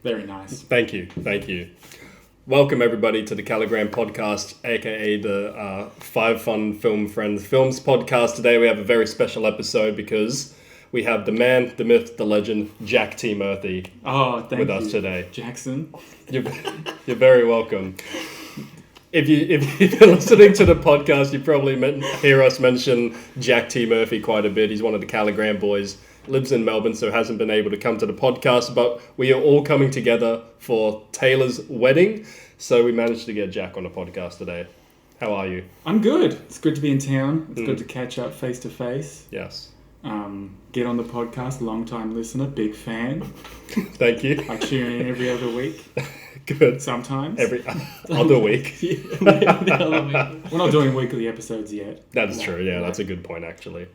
Very nice. Thank you. Welcome everybody to the Calligram podcast, aka the Five Fun Film Friends Films podcast. Today we have a very special episode because we have the man, the myth, the legend, Jack T. Murphy with us today. Jackson. You're very welcome. If you're listening to the podcast, you probably hear us mention Jack T. Murphy quite a bit. He's one of the Calligram boys, lives in Melbourne, so hasn't been able to come to the podcast, but we are all coming together for Taylor's wedding, so we managed to get Jack on the podcast today. How are you? I'm good. It's good to be in town. It's good to catch up face to face. Yes. Get on the podcast, long-time listener, big fan. Thank you. I tune in every other week. Good. Sometimes. Every other week. We're not doing weekly episodes yet. That is true, yeah, that's a good point actually.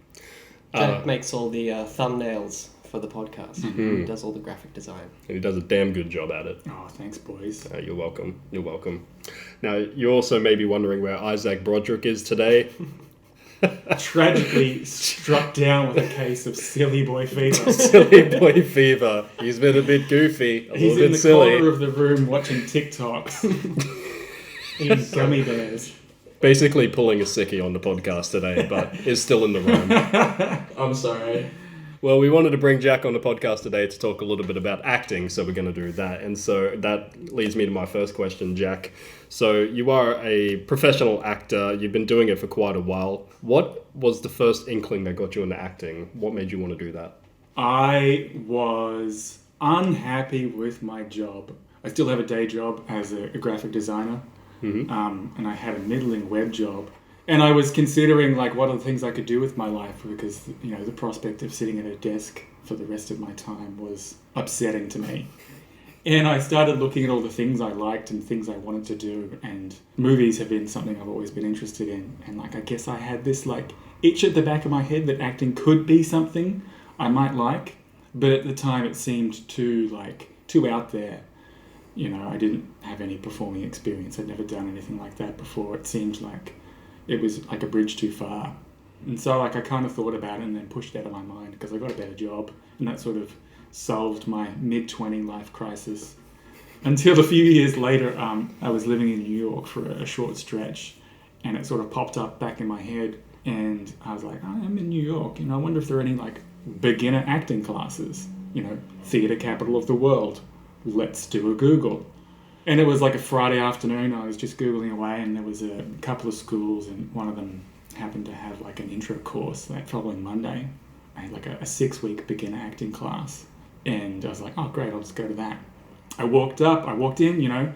Jack makes all the thumbnails for the podcast. He does all the graphic design. And he does a damn good job at it. Oh, thanks, boys. You're welcome. Now, you also may be wondering where Isaac Broderick is today. Tragically struck down with a case of silly boy fever. Silly boy fever. He's been a bit goofy, a He's little in bit the silly. corner of the room watching TikToks. Eating gummy bears. Basically pulling a sickie on the podcast today, but is still in the room. I'm sorry. Well, we wanted to bring Jack on the podcast today to talk a little bit about acting, so we're going to do that. And so that leads me to my first question, Jack. So you are a professional actor. You've been doing it for quite a while. What was the first inkling that got you into acting? What made you want to do that? I was unhappy with my job. I still have a day job as a graphic designer. And I had a middling web job. And I was considering what are the things I could do with my life, because the prospect of sitting at a desk for the rest of my time was upsetting to me. And I started looking at all the things I liked and things I wanted to do, and movies have been something I've always been interested in. And I guess I had this itch at the back of my head that acting could be something I might like, but at the time it seemed too out there. I didn't have any performing experience. I'd never done anything like that before. It seemed like it was like a bridge too far. And so I kind of thought about it and then pushed it out of my mind because I got a better job. And that sort of solved my mid-20 life crisis. Until a few years later, I was living in New York for a short stretch, and it sort of popped up back in my head. And I was like, I'm in New York. I wonder if there are any beginner acting classes. Theatre capital of the world. Let's do a Google. And it was a Friday afternoon. I was just Googling away, and there was a couple of schools, and one of them happened to have an intro course that following Monday. I had a 6-week beginner acting class. And I was like, oh great, I'll just go to that. I walked in,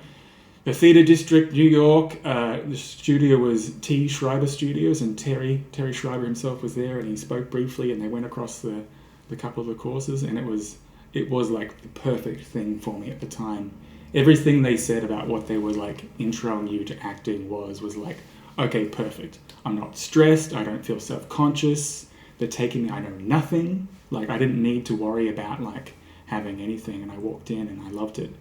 the Theatre District, New York. The studio was T. Schreiber Studios, and Terry Schreiber himself was there, and he spoke briefly, and they went across the couple of the courses, and it was the perfect thing for me at the time. Everything they said about what they were introing you to acting was okay, perfect. I'm not stressed. I don't feel self-conscious. They're taking me. I know nothing. I didn't need to worry about having anything. And I walked in and I loved it.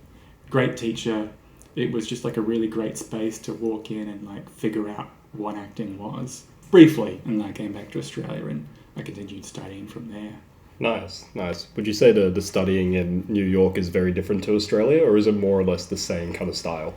Great teacher. It was just a really great space to walk in and figure out what acting was briefly. And I came back to Australia and I continued studying from there. Nice. Would you say the studying in New York is very different to Australia, or is it more or less the same kind of style?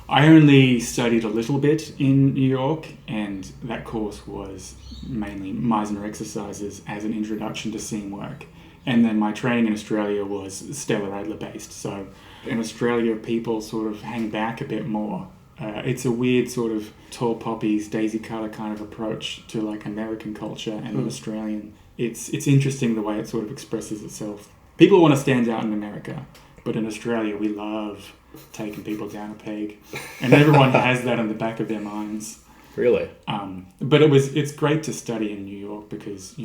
I only studied a little bit in New York, and that course was mainly Meisner exercises as an introduction to scene work. And then my training in Australia was Stellar Adler based. So in Australia, people sort of hang back a bit more. It's a weird sort of tall poppies, daisy cutter kind of approach to American culture and Australian. It's interesting the way it sort of expresses itself. People want to stand out in America, but in Australia we love taking people down a peg, and everyone has that in the back of their minds. Really? But it's great to study in New York because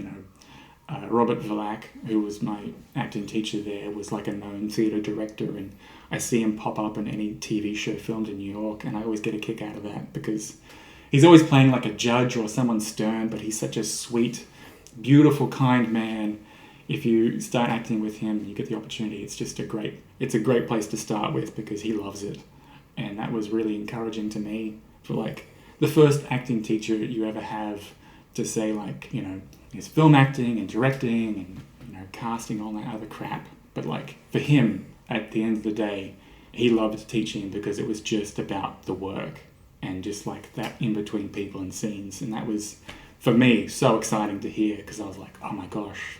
Robert Vlack, who was my acting teacher there, was a known theatre director, and I see him pop up in any TV show filmed in New York, and I always get a kick out of that because he's always playing a judge or someone stern, but he's such a sweet, beautiful, kind man. If you start acting with him, you get the opportunity. It's a great place to start with because he loves it. And that was really encouraging to me for the first acting teacher you ever have to say there's film acting and directing and casting, all that other crap. But for him, at the end of the day, he loved teaching because it was just about the work and just like that in between people and scenes. And that was, for me, so exciting to hear because I was like, oh my gosh,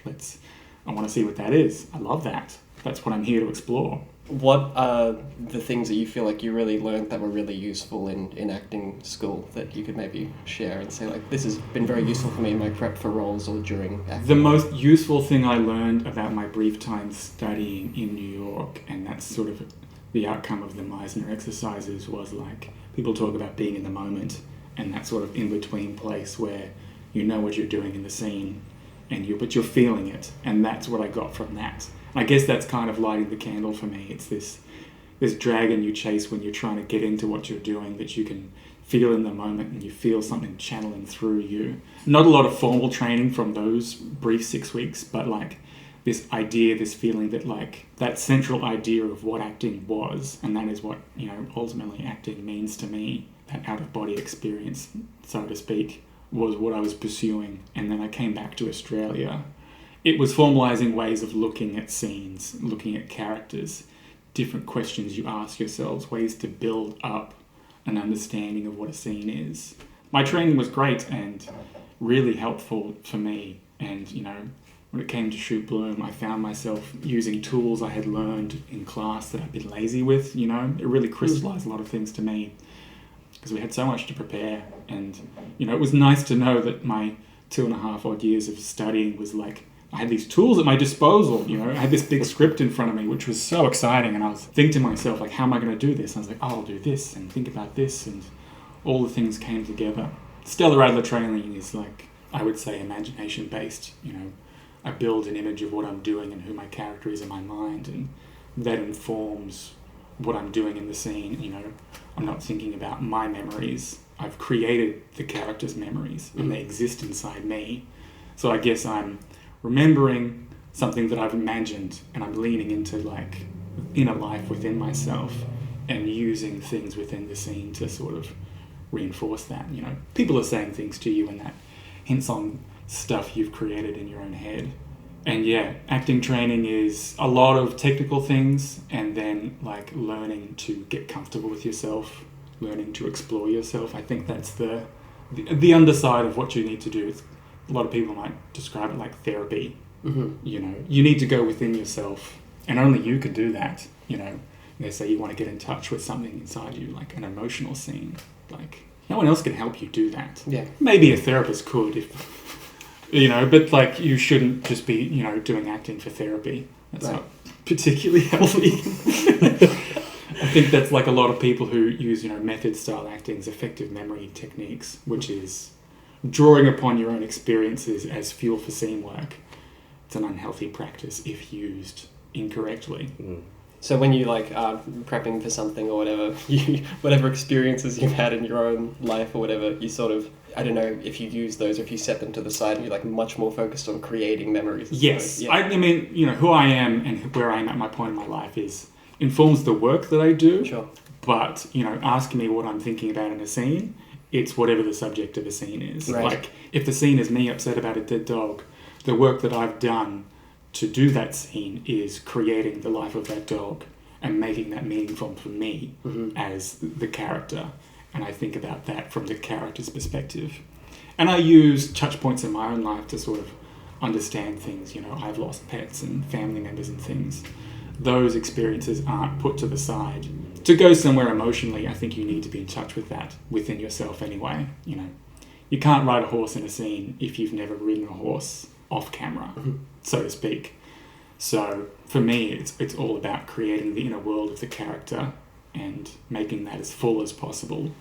I want to see what that is. I love that. That's what I'm here to explore. What are the things that you feel like you really learned that were really useful in acting school that you could maybe share and say, like, this has been very useful for me in my prep for roles or during acting? The most useful thing I learned about my brief time studying in New York, and that's sort of the outcome of the Meisner exercises, was like, people talk about being in the moment and that sort of in-between place where you know what you're doing in the scene but you're feeling it, and that's what I got from that. I guess that's kind of lighting the candle for me. It's this dragon you chase when you're trying to get into what you're doing that you can feel in the moment and you feel something channeling through you. Not a lot of formal training from those brief 6 weeks, but like this idea, this feeling that like that central idea of what acting was, and that is what, ultimately acting means to me, that out-of-body experience, so to speak, was what I was pursuing. And then I came back to Australia. It was formalizing ways of looking at scenes, looking at characters, different questions you ask yourselves, ways to build up an understanding of what a scene is. My training was great and really helpful for me. And, when it came to Shoot Bloom, I found myself using tools I had learned in class that I'd been lazy with, It really crystallized a lot of things to me because we had so much to prepare. And, it was nice to know that my 2.5 odd years of studying was like, I had these tools at my disposal, I had this big script in front of me, which was so exciting. And I was thinking to myself, like, how am I going to do this? And I was like, I'll do this and think about this. And all the things came together. Stellar Adler training is like, I would say, imagination based. I build an image of what I'm doing and who my character is in my mind. And that informs what I'm doing in the scene. I'm not thinking about my memories. I've created the character's memories and they exist inside me. So I guess I'm remembering something that I've imagined and I'm leaning into like inner life within myself and using things within the scene to sort of reinforce that. People are saying things to you and that hints on stuff you've created in your own head. And yeah, acting training is a lot of technical things and then like learning to get comfortable with yourself, learning to explore yourself. I think that's the underside of what you need to do. A lot of people might describe it like therapy. Mm-hmm. You need to go within yourself and only you can do that. They say you want to get in touch with something inside you, like an emotional scene. Like no one else can help you do that. Yeah. Maybe a therapist could if but like you shouldn't just be, doing acting for therapy. That's right. Not particularly healthy. I think that's like a lot of people who use, method style acting's effective memory techniques, which is drawing upon your own experiences as fuel for scene work. It's an unhealthy practice if used incorrectly. Mm. So when you like are prepping for something or whatever, whatever experiences you've had in your own life or whatever, you sort of, I don't know if you use those or if you set them to the side and you're like much more focused on creating memories. Yes. Yeah. I mean, who I am and where I am at my point in my life informs the work that I do. Sure. But, asking me what I'm thinking about in a scene, it's whatever the subject of the scene is. Right. Like, if the scene is me upset about a dead dog, the work that I've done to do that scene is creating the life of that dog and making that meaningful for me as the character. And I think about that from the character's perspective. And I use touch points in my own life to sort of understand things. I've lost pets and family members and things. Those experiences aren't put to the side. To go somewhere emotionally, I think you need to be in touch with that within yourself anyway. You can't ride a horse in a scene if you've never ridden a horse off camera, so to speak. So for me, it's all about creating the inner world of the character and making that as full as possible.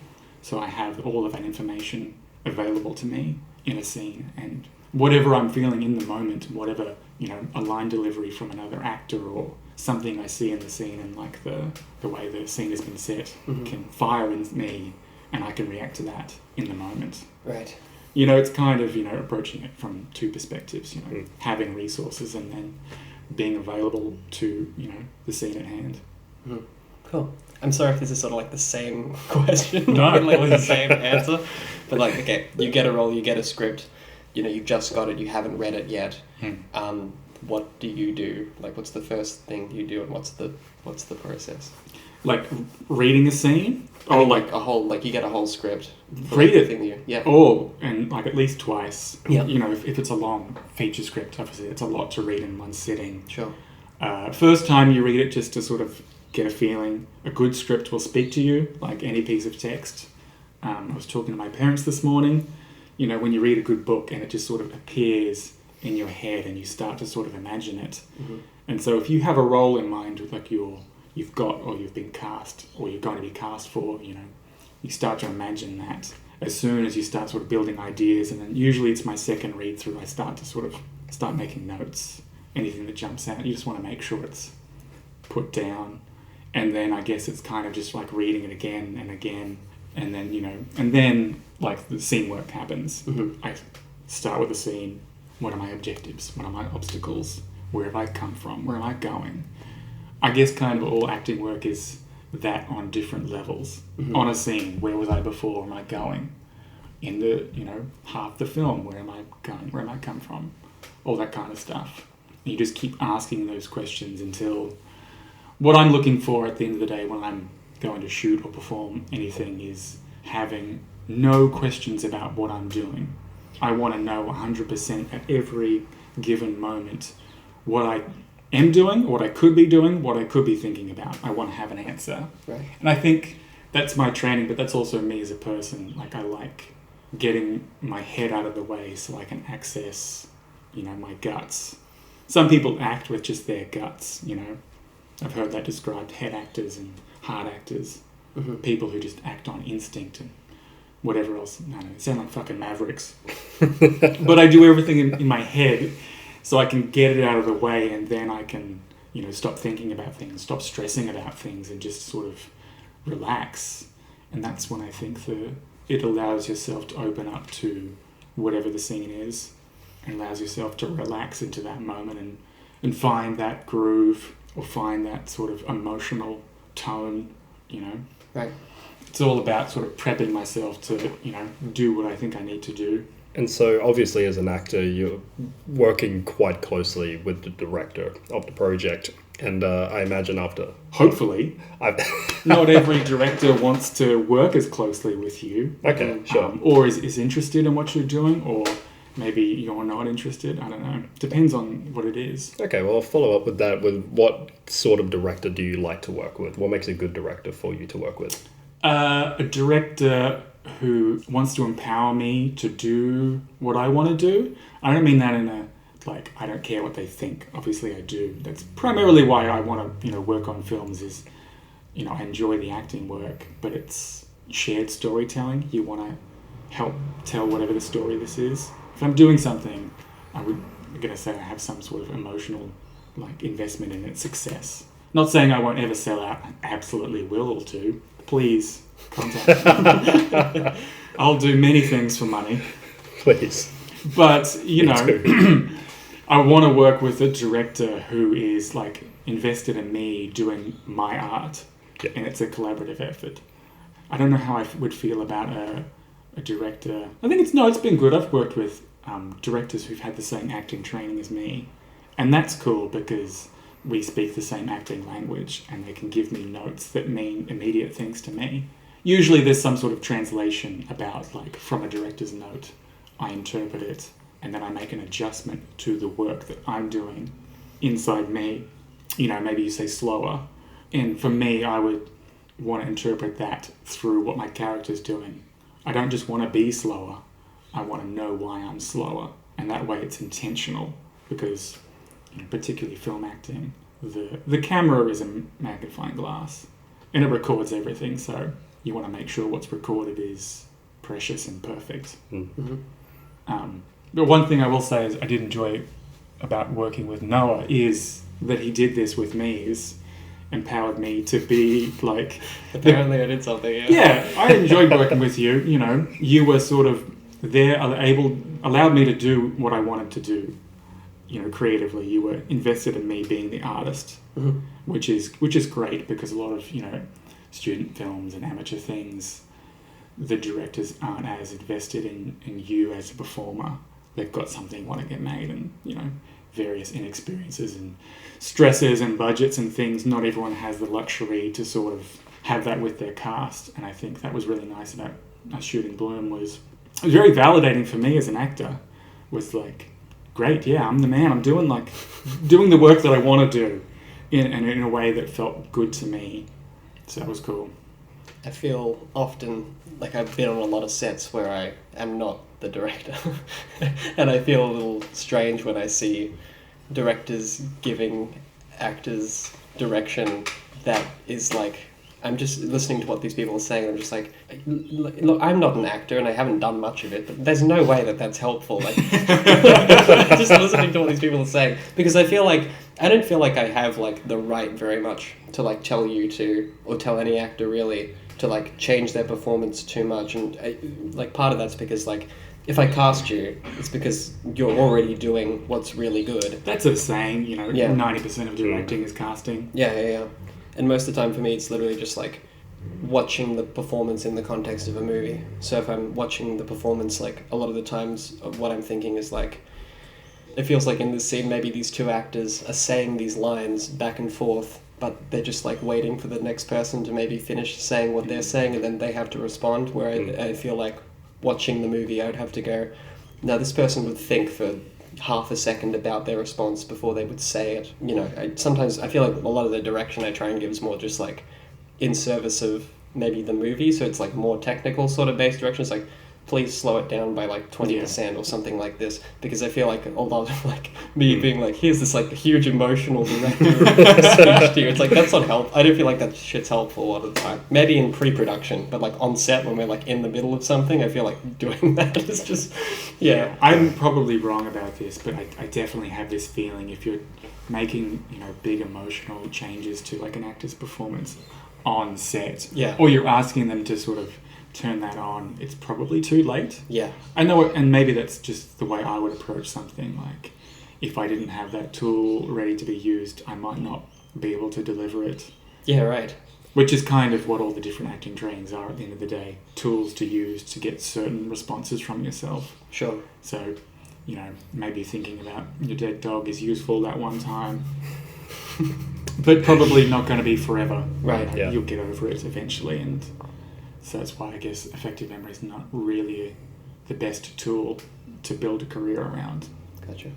So I have all of that information available to me in a scene, and whatever I'm feeling in the moment, whatever, a line delivery from another actor or something I see in the scene and like the way the scene has been set can fire in me and I can react to that in the moment. Right. It's kind of, approaching it from two perspectives, having resources and then being available to, the scene at hand. Mm. Cool. I'm sorry if this is sort of like the same question, no, like the same answer, but like, okay, you get a role, you get a script, you've just got it, you haven't read it yet. what do you do? Like, what's the first thing you do, and what's the process? Like reading a scene, Or like a whole, like you get a whole script. Read it. Thing that yeah. And like at least twice. Yeah. You know, if it's a long feature script, obviously it's a lot to read in one sitting. Sure. First time you read it just to sort of get a feeling. A good script will speak to you, like any piece of text. I was talking to my parents this morning. You know, when you read a good book and it just sort of appears in your head and you start to sort of imagine it. Mm-hmm. And so if you have a role in mind, like you've got or you've been cast or you're going to be cast for, you know, you start to imagine that as soon as you start sort of building ideas. And then usually it's my second read through, I start making notes. Anything that jumps out, you just want to make sure it's put down. And then I guess it's kind of just like reading it again and again. And then, you know, and then like the scene work happens. Mm-hmm. I start with a scene. What are my objectives? What are my obstacles? Where have I come from? Where am I going? I guess kind of all acting work is that on different levels. Mm-hmm. On a scene, where was I before? Where am I going? In the, you know, half the film, where am I going? Where am I come from? All that kind of stuff. And you just keep asking those questions until what I'm looking for at the end of the day when I'm going to shoot or perform anything is having no questions about what I'm doing. I want to know 100% at every given moment what I am doing, what I could be doing, what I could be thinking about. I want to have an answer. Right. And I think that's my training, but that's also me as a person. Like, I like getting my head out of the way so I can access, you know, my guts. Some people act with just their guts, you know. I've heard that described, head actors and heart actors. Mm-hmm. People who just act on instinct and whatever else. I don't know, they sound like fucking mavericks. But I do everything in my head so I can get it out of the way, and then I can, you know, stop thinking about things, stop stressing about things, and just sort of relax. And that's when I think it allows yourself to open up to whatever the scene is, and allows yourself to relax into that moment and find that groove or find that sort of emotional tone, you know. Right. It's all about sort of prepping myself to, you know, do what I think I need to do. And so obviously as an actor, you're working quite closely with the director of the project. And I imagine after... Hopefully. Not every director wants to work as closely with you. Okay, sure. Or is interested in what you're doing, or maybe you're not interested. I don't know. Depends on what it is. Okay, well, I'll follow up with that. With what sort of director do you like to work with? What makes a good director for you to work with? A director who wants to empower me to do what I want to do. I don't mean that in a, like, I don't care what they think. Obviously I do. That's primarily why I want to, you know, work on films is, you know, I enjoy the acting work, but it's shared storytelling. You want to help tell whatever the story this is. If I'm doing something, I'm going to say I have some sort of emotional, like, investment in its success. Not saying I won't ever sell out. I absolutely will or do. Please contact me. I'll do many things for money. Please. But, you know, I want to work with a director who is, like, invested in me doing my art. Yeah. And it's a collaborative effort. I don't know how I would feel about a director. I think it's been good. I've worked with directors who've had the same acting training as me. And that's cool because we speak the same acting language and they can give me notes that mean immediate things to me. Usually there's some sort of translation about, like, from a director's note, I interpret it and then I make an adjustment to the work that I'm doing inside me. You know, maybe you say slower. And for me, I would want to interpret that through what my character's doing. I don't just want to be slower. I want to know why I'm slower. And that way it's intentional because, you know, particularly film acting, the camera is a magnifying glass and it records everything, so you want to make sure what's recorded is precious and perfect. Mm-hmm. But one thing I will say is I did enjoy about working with Noah is that he did this with me, is empowered me to be like... Apparently I did something, yeah. Yeah, I enjoyed working with you, you know. You were sort of there, allowed me to do what I wanted to do. You know, creatively, you were invested in me being the artist, Mm-hmm. which is great because a lot of, you know, student films and amateur things, the directors aren't as invested in you as a performer. They've got something want to get made, and, you know, various inexperiences and stresses and budgets and things. Not everyone has the luxury to sort of have that with their cast, and I think that was really nice about shooting Bloom. It was very validating for me as an actor. Was like, great, yeah, I'm the man. I'm doing the work that I want to do in a way that felt good to me. So that was cool. I feel often like I've been on a lot of sets where I am not the director. And I feel a little strange when I see directors giving actors direction that is like, I'm just listening to what these people are saying, and I'm just like, look, I'm not an actor and I haven't done much of it, but there's no way that that's helpful. Like, just listening to what these people are saying, because I don't feel like I have like the right very much to like tell you to, or tell any actor really, to like change their performance too much. And like part of that's because like, if I cast you, it's because you're already doing what's really good. That's a saying, 90% of directing is casting. Yeah. And most of the time for me, it's literally just like watching the performance in the context of a movie. So if I'm watching the performance, like a lot of the times what I'm thinking is like, it feels like in this scene, maybe these two actors are saying these lines back and forth, but they're just like waiting for the next person to maybe finish saying what they're saying, and then they have to respond. Where I feel like watching the movie, I would have to go, now this person would think for half a second about their response before they would say it. Sometimes I feel like a lot of the direction I try and give is more just like in service of maybe the movie, so it's like more technical sort of based direction. It's like, please slow it down by like 20% or something like this, because I feel like a lot of like me being like, here's this like huge emotional director speech to you. It's like, that's not help. I don't feel like that shit's helpful a lot of the time. Maybe in pre-production, but like on set when we're like in the middle of something, I feel like doing that is just, yeah. I'm probably wrong about this, but I definitely have this feeling if you're making, big emotional changes to like an actor's performance on set, or you're asking them to sort of turn that on, it's probably too late. Yeah. I know it, and maybe that's just the way I would approach something. Like, if I didn't have that tool ready to be used, I might not be able to deliver it. Yeah, right. Which is kind of what all the different acting trainings are at the end of the day. Tools to use to get certain responses from yourself. Sure. So, maybe thinking about your dead dog is useful that one time. But probably not going to be forever. Right. You'll get over it eventually, and so that's why I guess effective memory is not really the best tool to build a career around. Gotcha.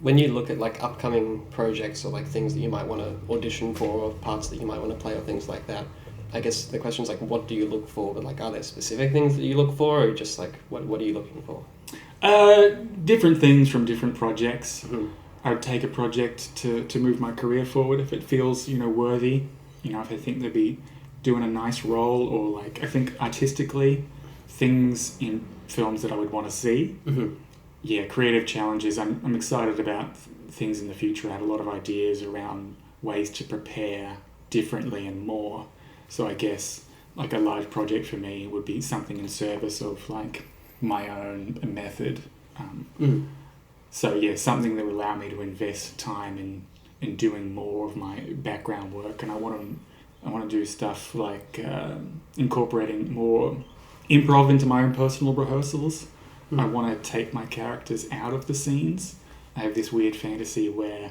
When you look at like upcoming projects or like things that you might want to audition for, or parts that you might want to play or things like that, I guess the question is like, what do you look for? But like, are there specific things that you look for, or just like, what are you looking for? Different things from different projects. Mm-hmm. I would take a project to move my career forward if it feels, worthy. If I think they'd be doing a nice role, or like, I think artistically, things in films that I would want to see. Mm-hmm. Yeah, creative challenges. I'm excited about things in the future. I have a lot of ideas around ways to prepare differently and more. So I guess like a large project for me would be something in service of like my own method. So yeah, something that would allow me to invest time in doing more of my background work. And I want to do stuff like incorporating more improv into my own personal rehearsals. I want to take my characters out of the scenes. I have this weird fantasy where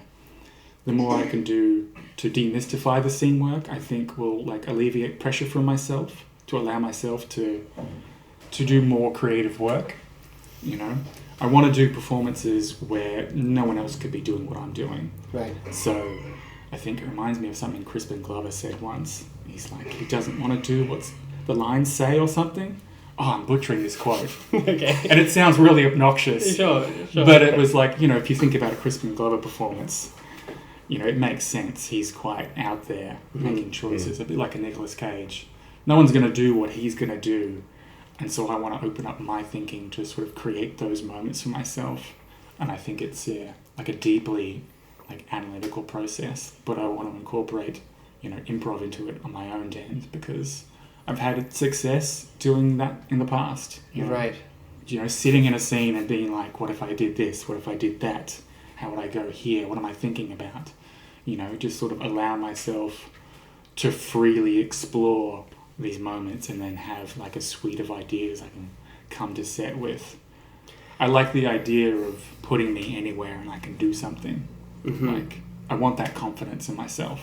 the more I can do to demystify the scene work, I think will like alleviate pressure from myself, to allow myself to do more creative work. I want to do performances where no one else could be doing what I'm doing. Right. So I think it reminds me of something Crispin Glover said once. He's like, he doesn't want to do what the lines say or something. Oh, I'm butchering this quote. Okay. And it sounds really obnoxious. Sure. But it was like, if you think about a Crispin Glover performance, it makes sense. He's quite out there making choices, a bit like a Nicolas Cage. No one's going to do what he's going to do. And so I want to open up my thinking to sort of create those moments for myself. And I think it's, like a deeply like analytical process, but I want to incorporate, improv into it on my own end, because I've had success doing that in the past. Right. Sitting in a scene and being like, what if I did this? What if I did that? How would I go here? What am I thinking about? Just sort of allow myself to freely explore these moments and then have like a suite of ideas I can come to set with. I like the idea of putting me anywhere and I can do something. Like, I want that confidence in myself,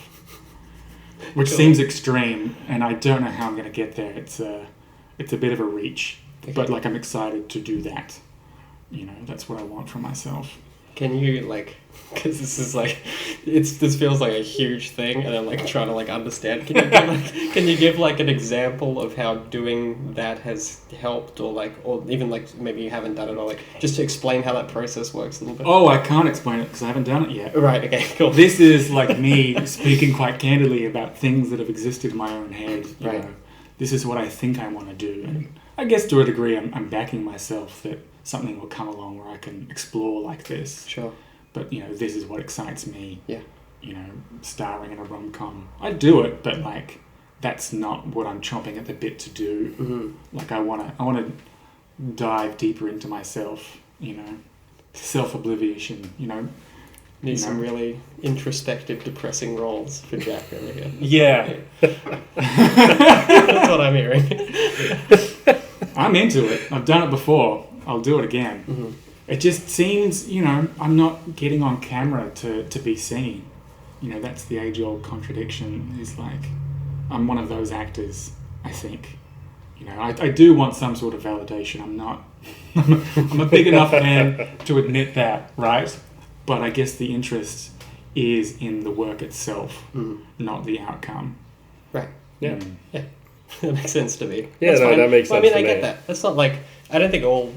which seems extreme, and I don't know how I'm going to get there. It's a bit of a reach, but like I'm excited to do that. You know, that's what I want from myself. Can you, like, because this is like, this feels like a huge thing, and I'm like trying to like understand. Can you give like an example of how doing that has helped, or even like maybe you haven't done it, or like just to explain how that process works a little bit? Oh, I can't explain it because I haven't done it yet. Right. Okay. Cool. This is like me speaking quite candidly about things that have existed in my own head. You know, this is what I think I want to do, and I guess to a degree, I'm backing myself that something will come along where I can explore like this. Sure. But, you know, this is what excites me. Yeah. You know, starring in a rom-com. I do it, but, like, that's not what I'm chomping at the bit to do. Like, I want to dive deeper into myself, you know, self-obliviation, you know. Need some really introspective, depressing roles for Jack over here. Yeah. That's what I'm hearing. I'm into it. I've done it before. I'll do it again. It just seems, you know, I'm not getting on camera to be seen. You know, that's the age-old contradiction. Is like, I'm one of those actors, I think. You know, I do want some sort of validation. I'm not... I'm a big enough man to admit that, right? But I guess the interest is in the work itself, not the outcome. Right. Yeah. Yeah. That makes sense to me. Yeah, That's no, fine. that makes sense. I mean, I get that. That's not like, I don't think all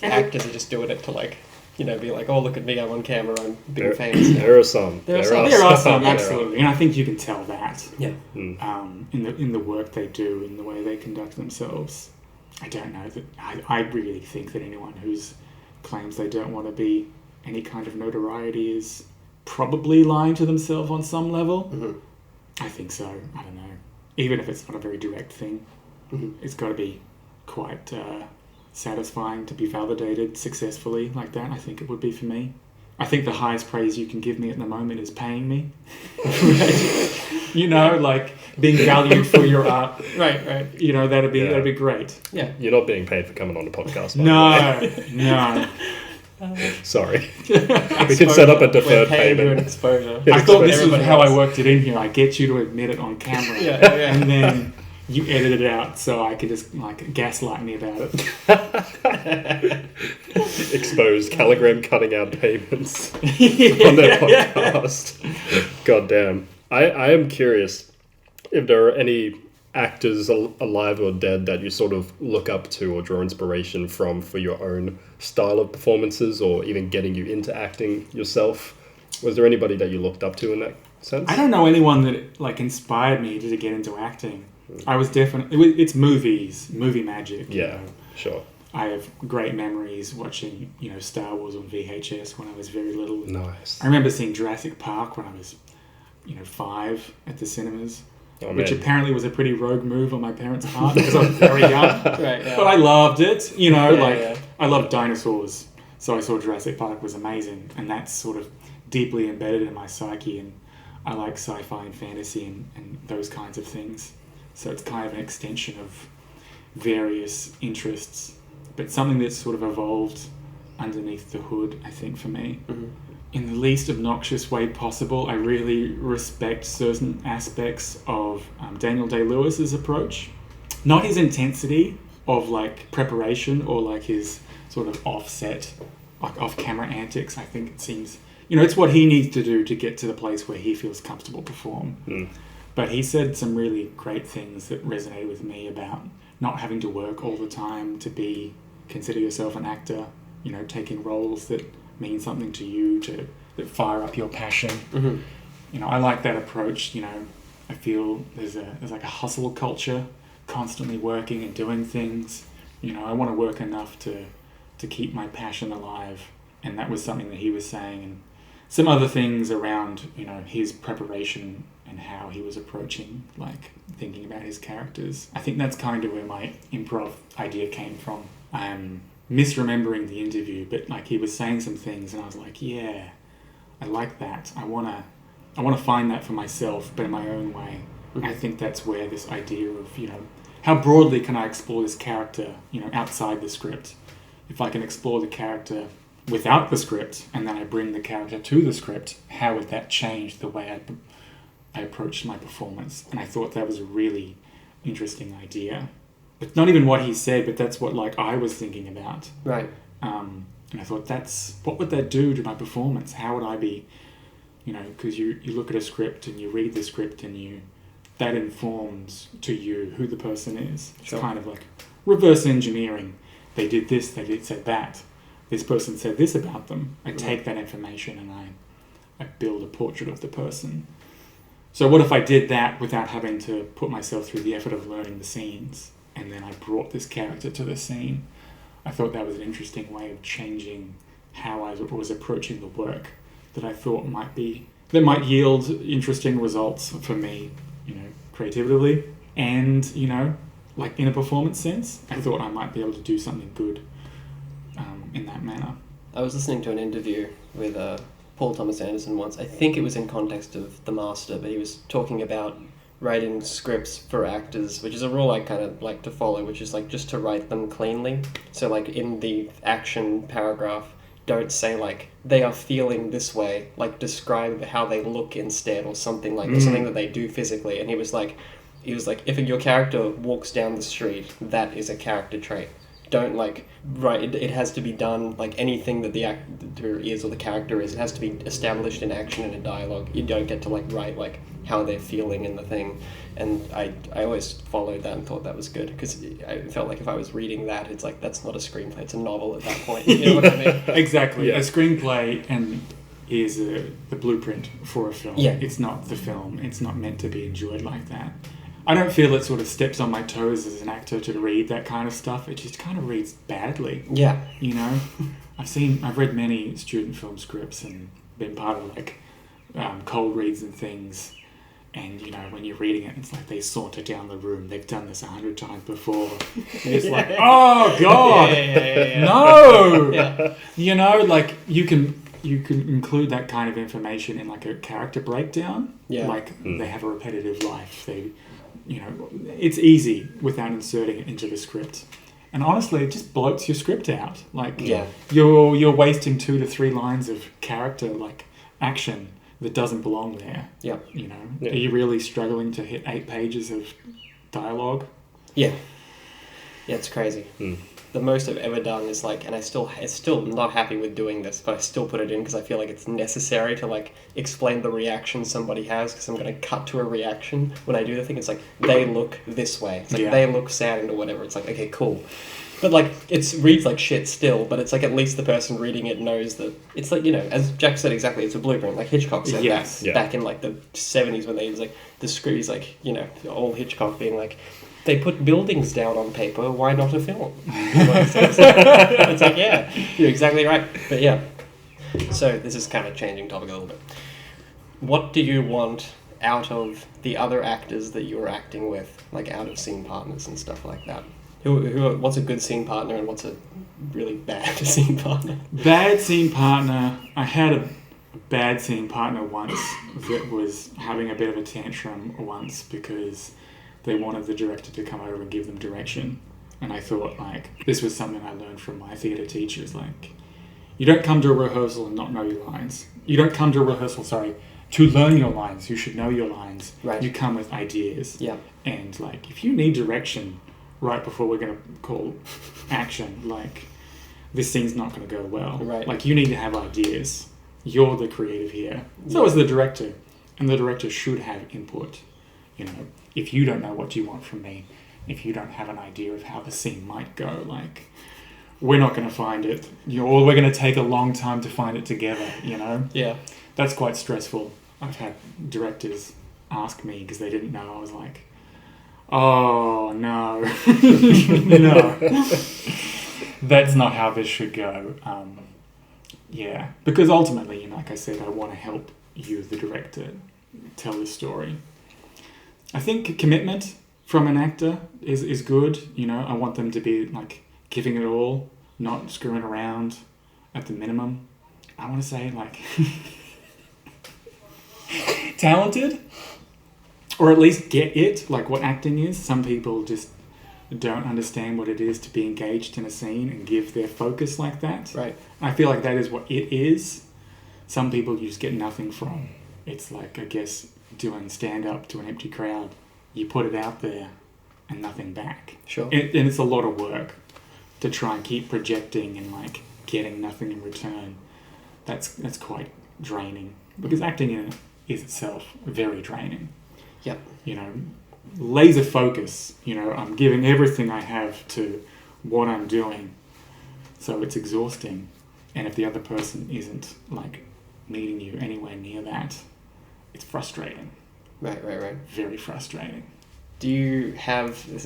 actors are just doing it to like, you know, be like, oh, look at me, I'm on camera, I'm being famous. There are some. There There are some, absolutely, and I think you can tell that. Yeah. In the work they do, in the way they conduct themselves. I don't know that. I really think that anyone who's claims they don't want to be any kind of notoriety is probably lying to themselves on some level. I think so. I don't know. Even if it's not a very direct thing, it's got to be quite satisfying to be validated successfully like that. I think it would be for me. I think the highest praise you can give me at the moment is paying me. You know, like being valued for your art. Right. You know, that'd be great. Yeah. You're not being paid for coming on the podcast, by the way. No. Sorry. We can set up a deferred payment. payment. An exposure. I thought this was Everybody how else. I worked it in here. I get you to admit it on camera. Yeah. And then you edit it out so I can just like gaslight me about it. Exposed Calligram cutting out payments on their podcast. God damn. I am curious if there are any actors alive or dead that you sort of look up to or draw inspiration from for your own style of performances, or even getting you into acting yourself. Was there anybody that you looked up to in that sense? I don't know anyone that like inspired me to get into acting. I was definitely... It's movie magic. Yeah, you know. sure. I have great memories watching, you know, Star Wars on VHS when I was very little. Nice. I remember seeing Jurassic Park when I was, you know, 5 at the cinemas. Oh, which man. apparently was a pretty rogue move on my parents' part because I was very young. Right, yeah. But I loved it. You know, Yeah. I loved dinosaurs. So I saw Jurassic Park was amazing. And that's sort of deeply embedded in my psyche. And I like sci-fi and fantasy and those kinds of things. So it's kind of an extension of various interests. But something that's sort of evolved underneath the hood, I think, for me. In the least obnoxious way possible, I really respect certain aspects of Daniel Day-Lewis's approach. Not his intensity of like preparation or like his sort of offset, like off-camera antics. I think it seems, you know, it's what he needs to do to get to the place where he feels comfortable perform. But he said some really great things that resonated with me about not having to work all the time to consider yourself an actor, you know, taking roles that mean something to you, that fire up your passion. You know, I like that approach. You know, I feel there's like a hustle culture, constantly working and doing things. You know, I want to work enough to keep my passion alive, and that was something that he was saying, and some other things around, you know, his preparation and how he was approaching, like thinking about his characters. I think that's kind of where my improv idea came from. I'm misremembering the interview, but like he was saying some things and I was like, yeah, I like that. I want to find that for myself, but in my own way. I think that's where this idea of, you know, how broadly can I explore this character, you know, outside the script, if I can explore the character without the script, and then I bring the character to the script, how would that change the way I approached my performance? And I thought that was a really interesting idea. It's not even what he said, but that's what like I was thinking about. Right. And I thought, what would that do to my performance? How would I be, because you look at a script and you read the script and that informs to you who the person is. It's kind of like reverse engineering. They did this, they said that. This person said this about them. I take that information and I build a portrait of the person. So what if I did that without having to put myself through the effort of learning the scenes, and then I brought this character to the scene? I thought that was an interesting way of changing how I was approaching the work that I thought might yield interesting results for me, creatively. And, like in a performance sense, I thought I might be able to do something good in that manner. I was listening to an interview with Paul Thomas Anderson once. I think it was in context of The Master, but he was talking about writing scripts for actors, which is a rule I kind of like to follow, which is like just to write them cleanly. So like in the action paragraph, don't say like they are feeling this way, like describe how they look instead, or something like something that they do physically. And he was like if your character walks down the street, that is a character trait. Don't like write it has to be done like anything that the actor is or the character is. It has to be established in action and in dialogue. You don't get to like write like how they're feeling in the thing. And I always followed that and thought that was good, because I felt like if I was reading that, it's like that's not a screenplay, it's a novel at that point. You know what I mean? Exactly. Yeah. A screenplay is the blueprint for a film. Yeah. It's not the film. It's not meant to be enjoyed like that. I don't feel it sort of steps on my toes as an actor to read that kind of stuff. It just kind of reads badly. Yeah. I've read many student film scripts and been part of like cold reads and things. And, when you're reading it, it's like they saunter down the room. They've done this 100 times before. And it's like, oh, God, no! Yeah. Like you can include that kind of information in like a character breakdown. Yeah. Like they have a repetitive life. It's easy without inserting it into the script. And honestly, it just bloats your script out. Like you're wasting 2 to 3 lines of character, like action, that doesn't belong there. Yeah. Are you really struggling to hit 8 pages of dialogue? Yeah. Yeah, it's crazy. The most I've ever done is like, and I'm still not happy with doing this, but I still put it in because I feel like it's necessary to like explain the reaction somebody has, because I'm going to cut to a reaction when I do the thing. It's like, they look this way. It's like, they look saddened or whatever. It's like, okay, cool. But like, it reads like shit still, but it's like at least the person reading it knows that it's like, as Jack said exactly, it's a blueprint. Like Hitchcock said that back in like the 70s when they was like, the script is like, all Hitchcock being like, they put buildings down on paper, why not a film? It's like, yeah, you're exactly right. But yeah, so this is kind of changing topic a little bit. What do you want out of the other actors that you're acting with, like out of scene partners and stuff like that? What's a good scene partner and what's a really bad scene partner? Bad scene partner. I had a bad scene partner once that was having a bit of a tantrum once because they wanted the director to come over and give them direction. And I thought, like, this was something I learned from my theatre teachers. Like, you don't come to a rehearsal and not know your lines. You don't come to a rehearsal, to learn your lines. You should know your lines. Right. You come with ideas. Yeah. And, like, if you need direction right before we're going to call action, like, this scene's not going to go well. Right. Like, you need to have ideas. You're the creative here. So is the director. And the director should have input. If you don't know what you want from me, if you don't have an idea of how the scene might go, like, we're not going to find it. Or we're going to take a long time to find it together, Yeah. That's quite stressful. I've had directors ask me because they didn't know. I was like, oh, no. No. That's not how this should go. Because ultimately, like I said, I want to help you, the director, tell the story. I think commitment from an actor is good. I want them to be like giving it all, not screwing around at the minimum. I want to say like talented, or at least get it, like what acting is. Some people just don't understand what it is to be engaged in a scene and give their focus like that. Right. I feel like that is what it is. Some people you just get nothing from. It's like, I guess, doing stand-up to an empty crowd. You put it out there and nothing back. Sure. And it's a lot of work to try and keep projecting and like getting nothing in return. That's quite draining, because acting in it is itself very draining. Yep. You know, laser focus. You know, I'm giving everything I have to what I'm doing, so it's exhausting. And if the other person isn't like meeting you anywhere near that, it's frustrating. Right. Very frustrating. Do you have, I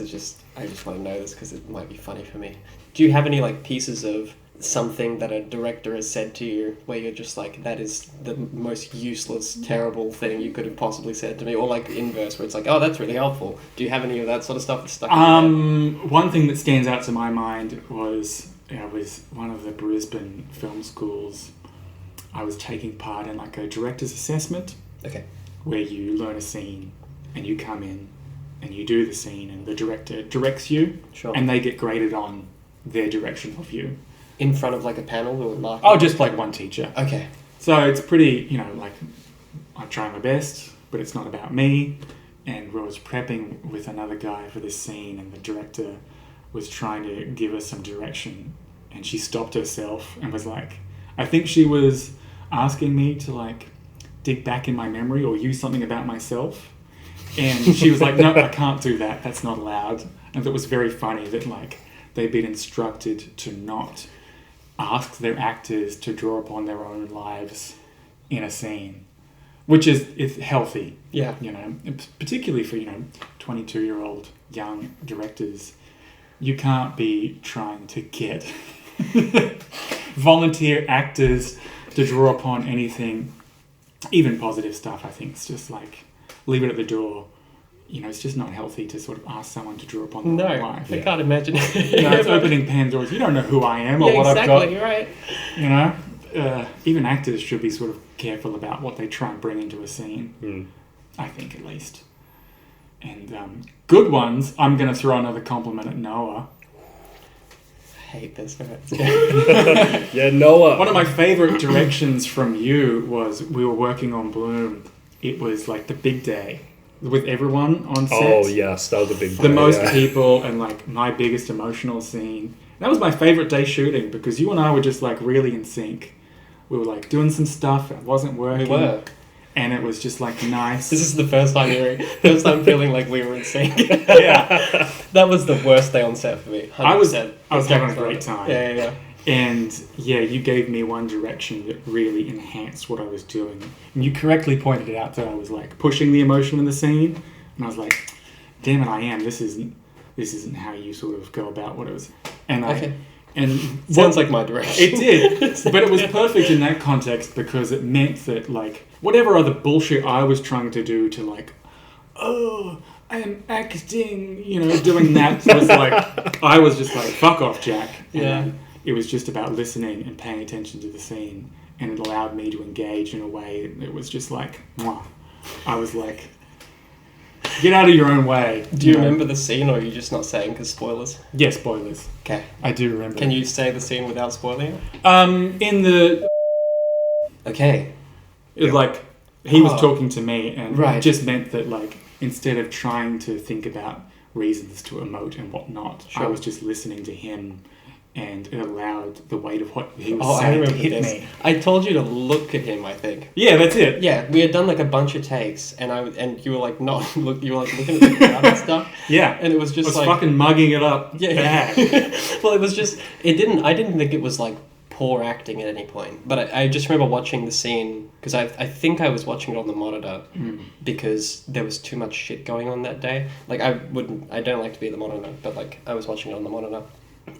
just want to know this because it might be funny for me. Do you have any like pieces of something that a director has said to you where you're just like, that is the most useless, terrible thing you could have possibly said to me? Or like inverse, where it's like, oh, that's really helpful. Do you have any of that sort of stuff that's stuck in your head? One thing that stands out to my mind was one of the Brisbane film schools. I was taking part in like a director's assessment. Okay. Where you learn a scene and you come in and you do the scene and the director directs you. Sure. And they get graded on their direction of you. In front of like a panel or marking? Oh, just like one teacher. Okay. So it's pretty, you know, like I try my best, but it's not about me. And I was prepping with another guy for this scene, and the director was trying to give us some direction, and she stopped herself and was like, I think she was asking me to like dig back in my memory or use something about myself. And she was like, no, I can't do that. That's not allowed. And it was very funny that like they'd been instructed to not ask their actors to draw upon their own lives in a scene, which is healthy. Yeah. You know, particularly for, 22-year-old young directors. You can't be trying to get volunteer actors to draw upon anything, even positive stuff. I think it's just like, leave it at the door. You know, it's just not healthy to sort of ask someone to draw upon their own life. I can't imagine. It's opening Pandora's. You don't know who I am or what exactly, I've got. You're right. You know, even actors should be sort of careful about what they try and bring into a scene. I think, at least. And good ones. I'm going to throw another compliment at Noah. I hate this. Yeah, Noah. One of my favourite directions from you was we were working on Bloom. It was like the big day with everyone on set. Oh, yes, that was a big day. The most people, and like my biggest emotional scene. That was my favourite day shooting, because you and I were just like really in sync. We were like doing some stuff, it wasn't working. We were. And it was just like nice. This is the first time feeling like we were in sync. Yeah. That was the worst day on set for me. 100%. I was having a great time. Yeah. And yeah, you gave me one direction that really enhanced what I was doing. And you correctly pointed it out that I was like pushing the emotion in the scene. And I was like, damn it, I am. This isn't how you sort of go about what it was. And Sounds like my direction. It did. But it was perfect in that context, because it meant that like whatever other bullshit I was trying to do to like, oh, I'm acting, doing that was like, I was just like, fuck off, Jack. And it was just about listening and paying attention to the scene, and it allowed me to engage in a way that was just like, mwah. I was like, get out of your own way. Do you remember the scene, or are you just not saying because spoilers? Yeah, spoilers. Okay. I do remember. Can you say the scene without spoiling it? In the... Okay. It was like, he was talking to me, and right. It just meant that like, instead of trying to think about reasons to emote and whatnot, I was just listening to him, and it allowed the weight of what he was saying to hit me. I told you to look at him, I think. Yeah, that's it. Yeah, we had done like a bunch of takes, and you were like, not look. You were like looking at the crowd and stuff. Yeah, and it was just like fucking mugging it up. Yeah. Well, it was just. I didn't think it was like poor acting at any point, but I just remember watching the scene because I think I was watching it on the monitor because there was too much shit going on that day. Like I don't like to be at the monitor, but like I was watching it on the monitor.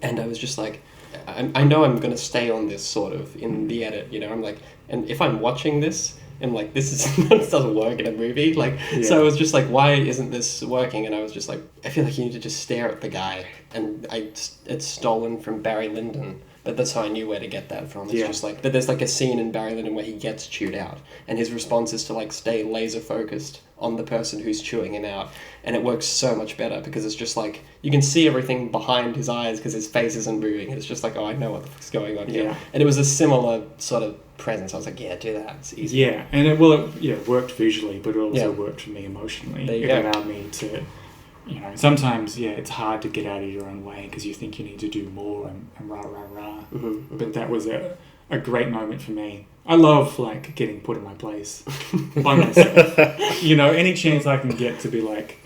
And I was just like, I know I'm going to stay on this sort of in the edit, I'm like, and if I'm watching this, and like, this doesn't work in a movie, like, so I was just like, why isn't this working? And I was just like, I feel like you need to just stare at the guy. And it's stolen from Barry Lyndon, But that's how I knew where to get that from. It's Yeah. just like, but there's like a scene in Barry Lyndon where he gets chewed out, and his response is to like stay laser focused on the person who's chewing him out, and it works so much better because it's just like you can see everything behind his eyes because his face isn't moving. It's just like, oh, I know what the fuck's going on here. Yeah. And it was a similar sort of presence. I was like, yeah, do that. It's easy. Yeah, and it worked visually, but it also Yeah. worked for me emotionally. There you It go. allowed me to, sometimes, it's hard to get out of your own way because you think you need to do more and rah, rah, rah. Mm-hmm. But that was a great moment for me. I love, like, getting put in my place by myself. Any chance I can get to be like,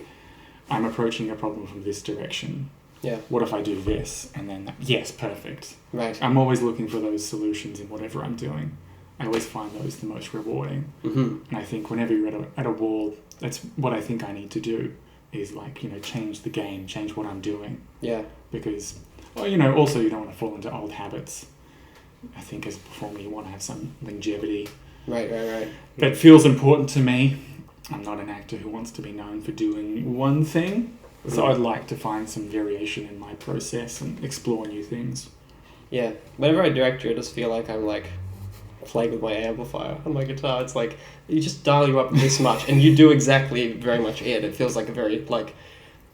I'm approaching a problem from this direction. Yeah. What if I do this? And then, yes, perfect. Right. I'm always looking for those solutions in whatever I'm doing. I always find those the most rewarding. Mm-hmm. And I think whenever you're at a wall, that's what I think I need to do is like, change the game, change what I'm doing. Yeah. Because, also you don't want to fall into old habits. I think as a performer, you want to have some longevity. Right. That feels important to me. I'm not an actor who wants to be known for doing one thing. So I'd like to find some variation in my process and explore new things. Yeah. Whenever I direct you, I just feel like I'm like playing with my amplifier on my guitar. It's like you just dial you up this much and you do exactly very much it. It feels like a very like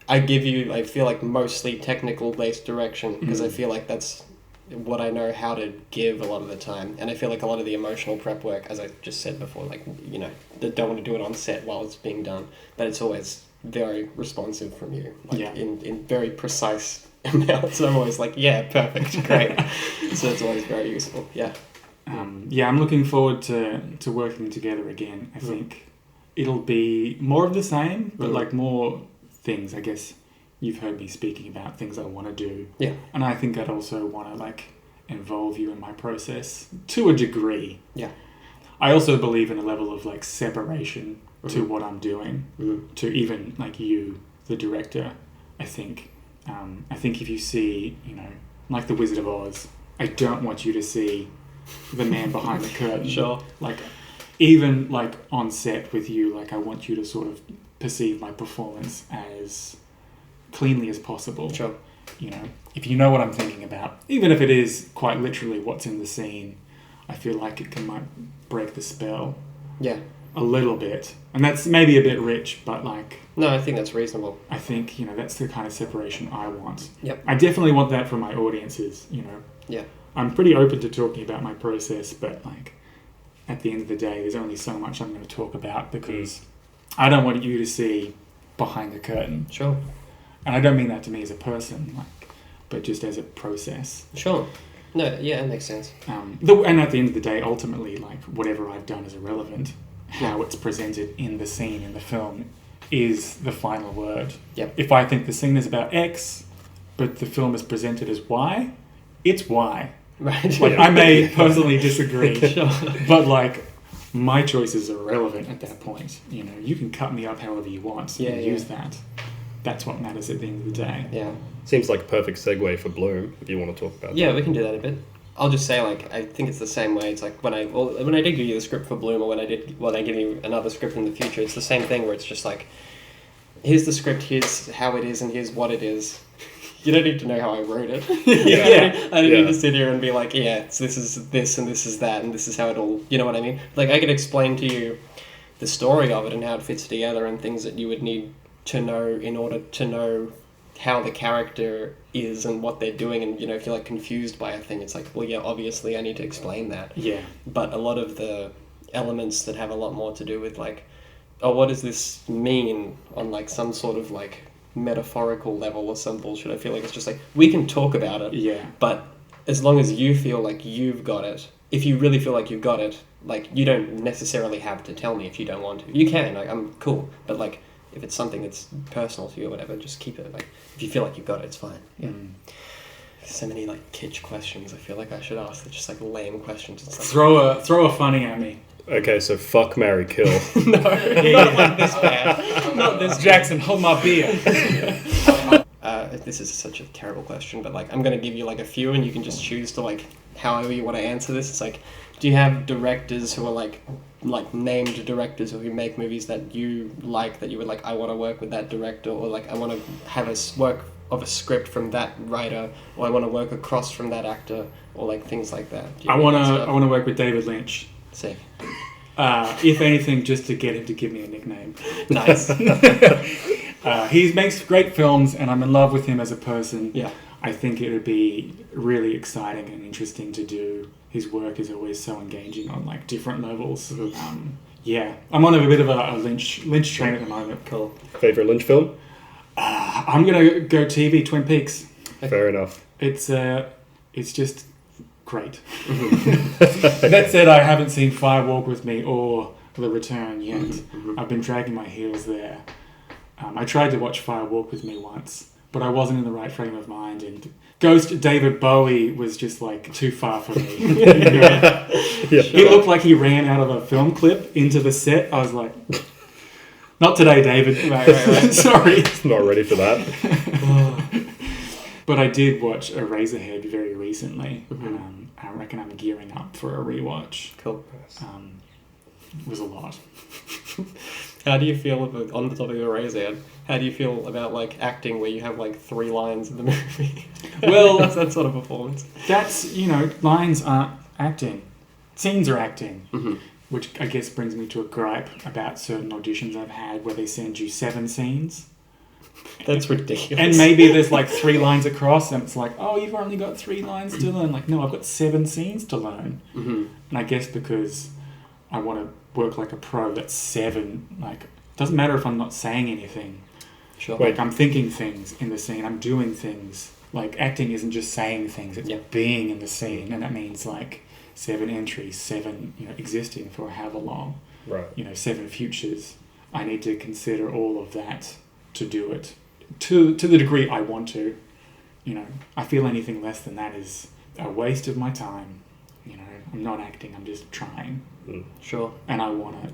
I feel like mostly technical based direction because I feel like that's what I know how to give a lot of the time. And I feel like a lot of the emotional prep work, as I just said before, like, they don't want to do it on set while it's being done, but it's always very responsive from you, like in very precise amounts. I'm always like, yeah, perfect, great. So it's always very useful. Yeah. I'm looking forward to working together again. I think it'll be more of the same, but like more things, I guess. You've heard me speaking about things I want to do. Yeah. And I think I'd also want to like involve you in my process to a degree. Yeah. I also believe in a level of like separation to what I'm doing, to even like you, the director. I think if you see, like The Wizard of Oz, I don't want you to see the man behind the curtain. Sure. Like, even like on set with you, like I want you to sort of perceive my performance as cleanly as possible. Sure. If you know what I'm thinking about, even if it is quite literally what's in the scene, I feel like it might break the spell. Yeah. A little bit. And that's maybe a bit rich, but like... No, I think that's reasonable. I think, that's the kind of separation I want. Yep. I definitely want that from my audiences, Yeah. I'm pretty open to talking about my process, but like at the end of the day, there's only so much I'm going to talk about because I don't want you to see behind the curtain. Sure. And I don't mean that to me as a person, but just as a process. Sure. No, yeah, it makes sense. And at the end of the day, ultimately, like whatever I've done is irrelevant. How it's presented in the scene, in the film, is the final word. Yep. If I think the scene is about X, but the film is presented as Y, it's Y. Right. Like, I may personally disagree, Sure. but like my choices are irrelevant at that point. You can cut me up however you want and use that. That's what matters at the end of the day. Yeah. Seems like a perfect segue for Bloom, if you want to talk about that. Yeah, we can do that a bit. I'll just say, like, I think it's the same way. It's like when I did give you the script for Bloom, or when I give you another script in the future, it's the same thing where it's just like, here's the script, here's how it is, and here's what it is. You don't need to know how I wrote it. I don't need to sit here and be like, so this is this and this is that and this is how it all, you know what I mean? Like, I could explain to you the story of it and how it fits together and things that you would need to know in order to know how the character is and what they're doing, and if you're like confused by a thing, it's like, well, yeah, obviously I need to explain that. Yeah. But a lot of the elements that have a lot more to do with like, oh, what does this mean on like some sort of like metaphorical level or some bullshit, I feel like it's just like, we can talk about it, but as long as you feel like you've got it, if you really feel like you've got it, like, you don't necessarily have to tell me if you don't want to. You can, like, I'm cool, but like, if it's something that's personal to you or whatever, just keep it. Like, if you feel like you've got it, it's fine. Yeah. So many like kitsch questions I feel like I should ask. They're just like lame questions. It's like, throw a funny at me. Okay, so fuck, marry, kill. No, not like this bad. Not this. Jackson, hold my beer. This is such a terrible question, but like, I'm gonna give you like a few, and you can just choose to like however you want to answer this. It's like, do you have directors who are like named directors or who make movies that you like, that you would like, I want to work with that director, or like I want to have us work of a script from that writer, or I want to work across from that actor, or like things like that? I want to work with David Lynch. Sick. If anything, just to get him to give me a nickname. Nice. He makes great films, and I'm in love with him as a person. Yeah. I think it would be really exciting and interesting to do. His work is always so engaging on like different levels. Yeah, I'm on a bit of a Lynch train at the moment. Cool. Favorite Lynch film? I'm gonna go TV Twin Peaks. Fair enough. It's just great. That said, I haven't seen Fire Walk with Me or The Return yet. I've been dragging my heels there. I tried to watch Fire Walk with Me once, but I wasn't in the right frame of mind, and Ghost David Bowie was just like too far for me. Yeah. He looked like he ran out of a film clip into the set. I was like, not today, David. Right. Sorry. Not ready for that. But I did watch Eraserhead very recently. I reckon I'm gearing up for a rewatch. Cool. It was a lot. How do you feel about, on the topic of Eraserhead, how do you feel about like acting where you have like 3 lines in the movie? Well, that's that sort of performance. That's, lines aren't acting. Scenes are acting. Which I guess brings me to a gripe about certain auditions I've had where they send you 7 scenes. That's ridiculous. And maybe there's like 3 lines across, and it's like, oh, you've only got 3 lines to learn. Like, no, I've got 7 scenes to learn. And I guess because I want to work like a pro, that's 7. Like, it doesn't matter if I'm not saying anything. Sure. Like, I'm thinking things in the scene. I'm doing things. Like, acting isn't just saying things. It's being in the scene. And that means, like, 7 entries, 7, existing for however long. Right. 7 futures. I need to consider all of that to do it. To the degree I want to. I feel anything less than that is a waste of my time. I'm not acting, I'm just trying. Sure. And I want to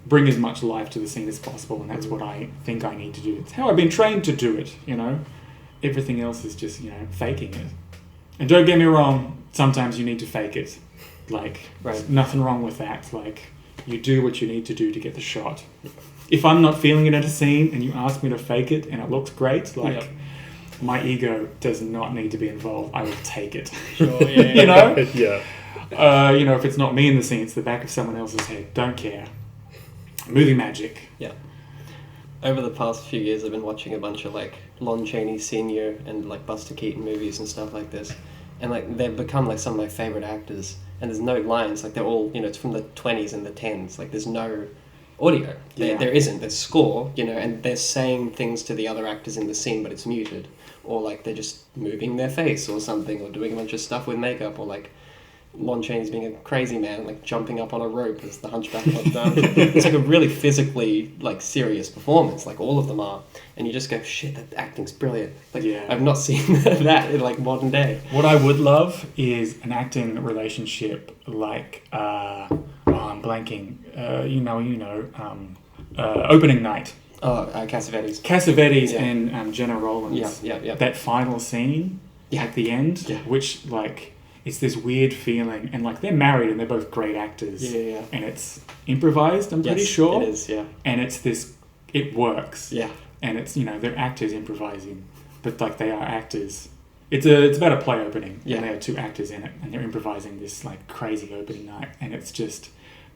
bring as much life to the scene as possible, and that's what I think I need to do. It's how I've been trained to do it, Everything else is just, faking it. And don't get me wrong, sometimes you need to fake it. Like, right. Nothing wrong with that. Like, you do what you need to do to get the shot. If I'm not feeling it at a scene and you ask me to fake it and it looks great, my ego does not need to be involved. I will take it. Sure, yeah. Yeah. If it's not me in the scene, it's the back of someone else's head. Don't care. Movie magic. Yeah. Over the past few years, I've been watching a bunch of like Lon Chaney Sr. and like Buster Keaton movies and stuff like this, and like they've become like some of my favorite actors. And there's no lines. Like they're all, it's from the 20s and the 10s. Like there's no audio. There isn't. There's score, and they're saying things to the other actors in the scene, but it's muted, or like they're just moving their face or something, or doing a bunch of stuff with makeup, or like Lon Chaney's being a crazy man, like jumping up on a rope as the Hunchback of Notre Dame. It's like a really physically like serious performance, like all of them are, and you just go, shit, that acting's brilliant. Like I've not seen that in like modern day. What I would love is an acting relationship like I'm blanking. Opening night. Cassavetes. Cassavetes and Jenna Rollins. Yeah. That final scene at the end, which like. It's this weird feeling, and like they're married and they're both great actors. Yeah. And it's improvised, I'm pretty sure. It is, yeah. And it works. Yeah. And it's, they're actors improvising, but like they are actors. It's about a play opening, and there are 2 actors in it, and they're improvising this like crazy opening night, and it's just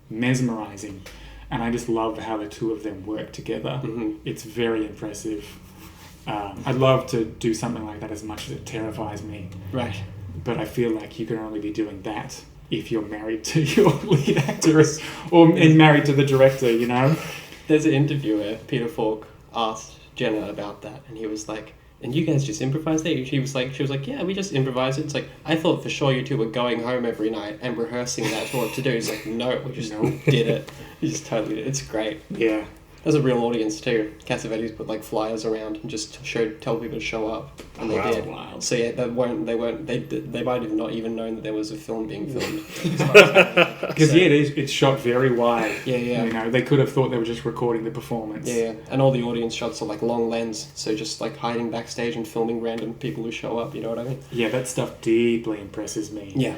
mesmerizing. And I just love how the 2 of them work together. It's very impressive. I'd love to do something like that as much as it terrifies me. Right. But I feel like you can only be doing that if you're married to your lead actor and married to the director, There's an interview where Peter Falk asked Jenna about that, and he was like, and you guys just improvised that? She was like, yeah, we just improvised it. It's like, I thought for sure you 2 were going home every night and rehearsing that for what to do. It's like, no, we just did it. You just totally did it. It's great. Yeah. There's a real audience too. Cassavetes put like flyers around and just tell people to show up, and they did. Wow. So yeah, they might have not even known that there was a film being filmed. Because it's shot very wide. Yeah. They could have thought they were just recording the performance. Yeah, and all the audience shots are like long lens, so just like hiding backstage and filming random people who show up. You know what I mean? Yeah, that stuff deeply impresses me. Yeah.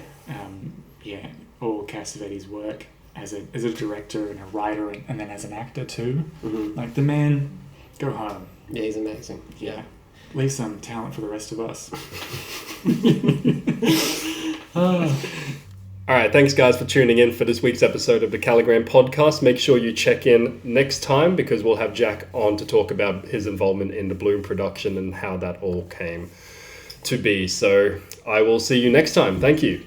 All Cassavetes' work. As a director and a writer and then as an actor too. Like the man, go home. Yeah, he's amazing. Yeah. leave some talent for the rest of us. All right, thanks guys for tuning in for this week's episode of the Calligram podcast. Make sure you check in next time because we'll have Jack on to talk about his involvement in the Bloom production and how that all came to be. So I will see you next time. Thank you.